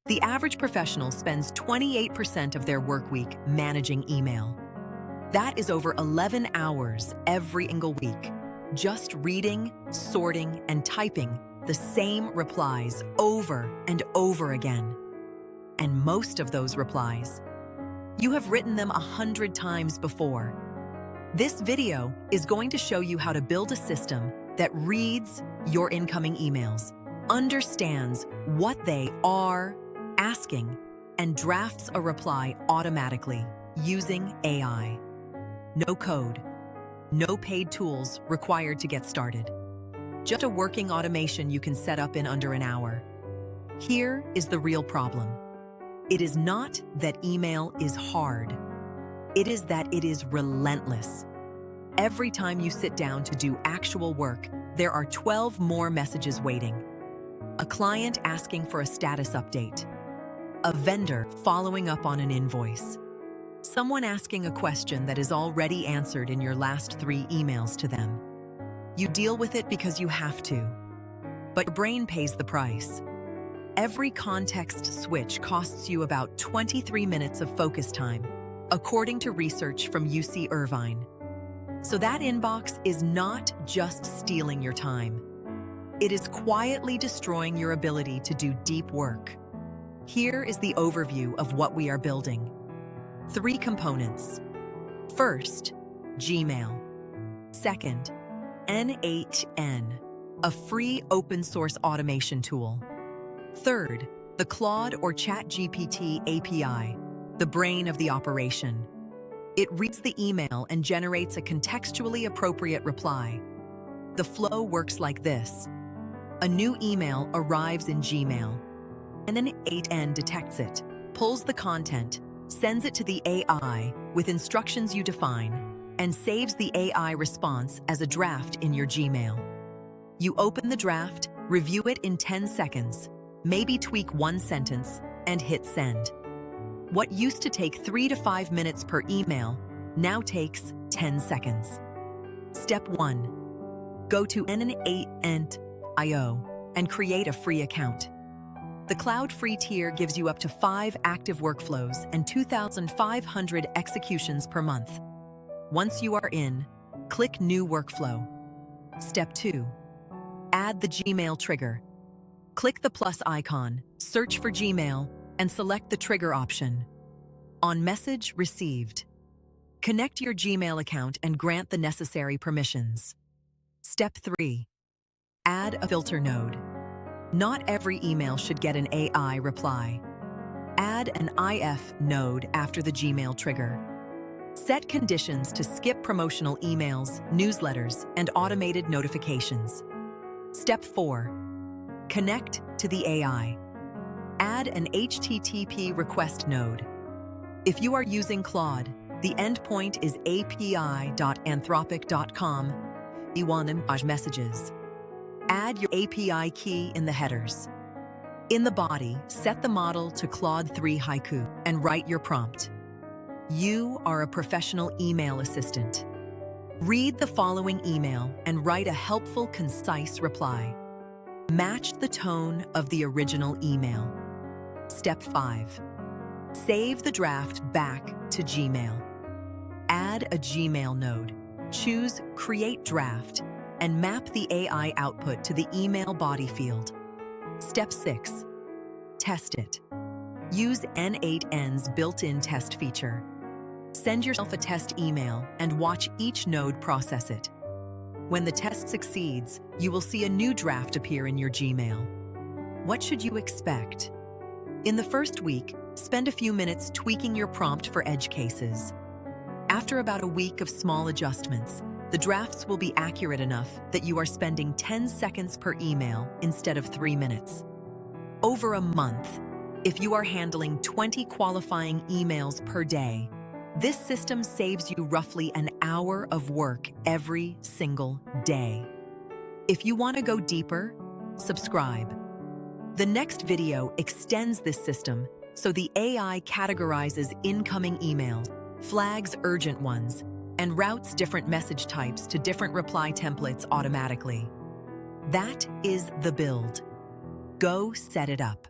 The average professional spends 28% of their work week managing email. That is over 11 hours every single week, just reading, sorting, and typing the same replies over and over again. And most of those replies, you have written them 100 times before. This video is going to show you how to build a system that reads your incoming emails, understands what they are asking, and drafts a reply automatically using AI. No code, no paid tools required to get started. Just a working automation you can set up in under an hour. Here is the real problem. It is not that email is hard. It is that it is relentless. Every time you sit down to do actual work, there are 12 more messages waiting. A client asking for a status update. A vendor following up on an invoice. Someone asking a question that is already answered in your last 3 emails to them. You deal with it because you have to, but your brain pays the price. Every context switch costs you about 23 minutes of focus time, according to research from UC Irvine. So that inbox is not just stealing your time. It is quietly destroying your ability to do deep work. Here is the overview of what we are building. 3 components. First, Gmail. Second, N8N, a free open-source automation tool. Third, the Claude or ChatGPT API, the brain of the operation. It reads the email and generates a contextually appropriate reply. The flow works like this. A new email arrives in Gmail, and an N8N detects it, pulls the content, sends it to the AI with instructions you define, and saves the AI response as a draft in your Gmail. You open the draft, review it in 10 seconds, maybe tweak 1 sentence, and hit send. What used to take 3 to 5 minutes per email now takes 10 seconds. Step 1. Go to N8N.io and create a free account. The cloud-free tier gives you up to 5 active workflows and 2,500 executions per month. Once you are in, click New Workflow. Step 2. Add the Gmail trigger. Click the plus icon, search for Gmail, and select the trigger option. On message received, connect your Gmail account and grant the necessary permissions. Step 3. Add a filter node. Not every email should get an AI reply. Add an IF node after the Gmail trigger. Set conditions to skip promotional emails, newsletters, and automated notifications. Step 4. Connect to the AI. Add an HTTP request node. If you are using Claude, the endpoint is api.anthropic.com. E1 messages. Add your API key in the headers. In the body, set the model to Claude 3 Haiku and write your prompt. You are a professional email assistant. Read the following email and write a helpful, concise reply. Match the tone of the original email. Step 5. Save the draft back to Gmail. Add a Gmail node. Choose Create Draft and map the AI output to the email body field. Step 6. Test it. Use N8N's built-in test feature. Send yourself a test email and watch each node process it. When the test succeeds, you will see a new draft appear in your Gmail. What should you expect? In the first week, spend a few minutes tweaking your prompt for edge cases. After about a week of small adjustments, the drafts will be accurate enough that you are spending 10 seconds per email instead of 3 minutes. Over a month, if you are handling 20 qualifying emails per day, this system saves you roughly an hour of work every single day. If you want to go deeper, subscribe. The next video extends this system so the AI categorizes incoming emails, flags urgent ones, and routes different message types to different reply templates automatically. That is the build. Go set it up.